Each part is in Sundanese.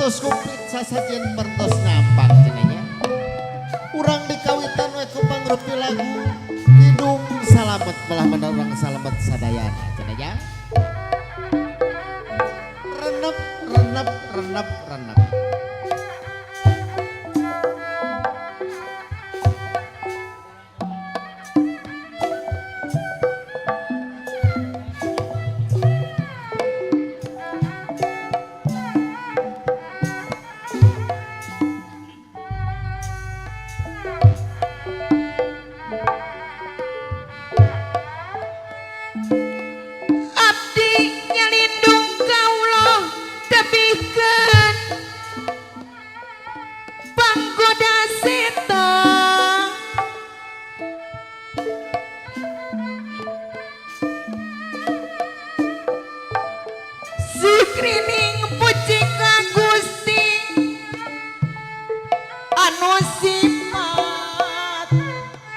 Pertos kumplit sasajian pertos nampak jenanya. Urang dikawitan we ku pangrupi lagu hidung salamet belah bener urang salamet sadayana jenanya. Renep renep renep renep.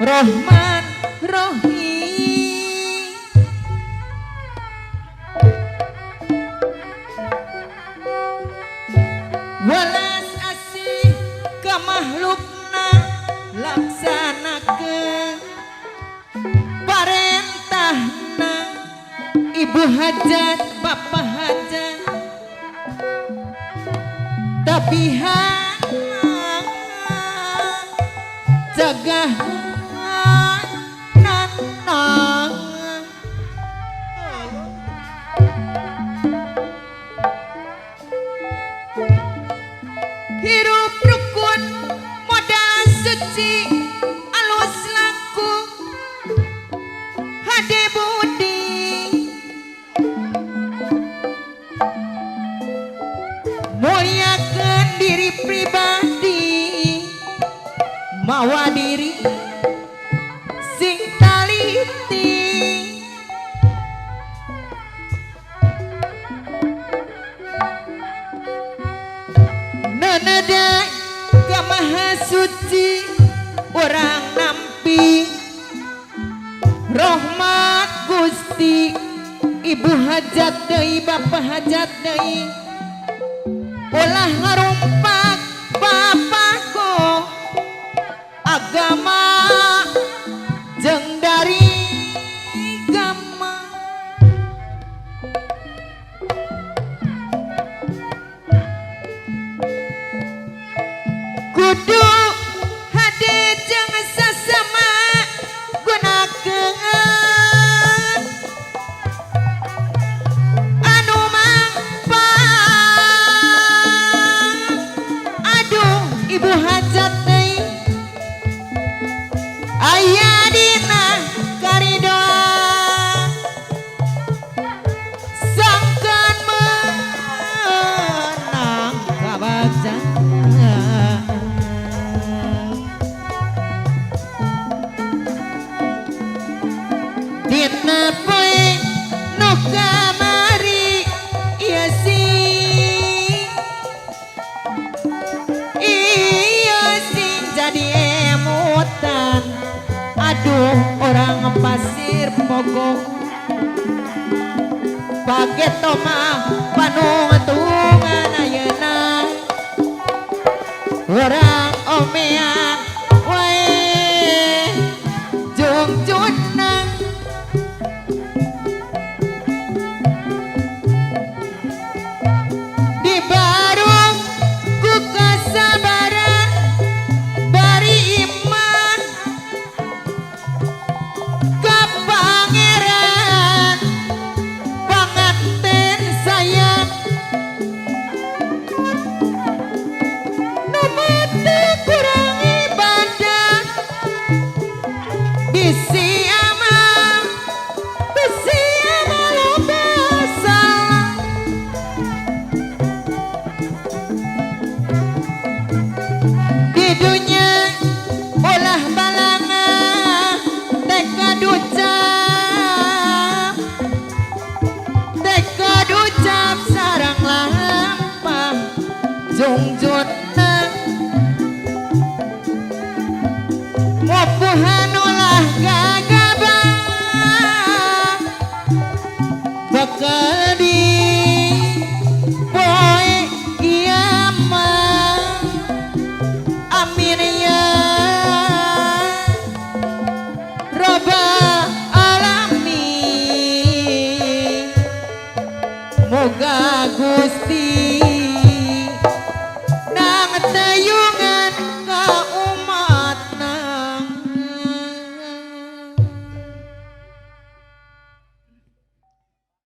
Rahman Rahim walas asih ka makhlukna laksanakeun parentahna ibu hajat bapak hajat tabihan jagah hirup rukun modal suci alus laku hade budi muliakeun diri pribadi mawa diri sing taliti nanada ka maha suci orang nampi rahmat Gusti ibu hajat deui bapak hajat deui ulah ngarumpak bapakku agama jeung dari gama kudu hade jeung sasama gunakeun anu mangpang aduh ibu hajat deui aya dina karidoan sangkeun menang kabajang dina poe nu kamari ieu sing jadi emutan aduh orang pasir pogok pageto mah panuntungan ayeuna orang omean wae jungjunna di barung ku kasabaran bari iman ka pangeran panganten sayang nu teu kurang ibadah bisi amal loba salah di dunya ulah balanga tekad ucap sareng lampah jungjunna mopuhan ulah gagabah bakal di poe kiamat Gusti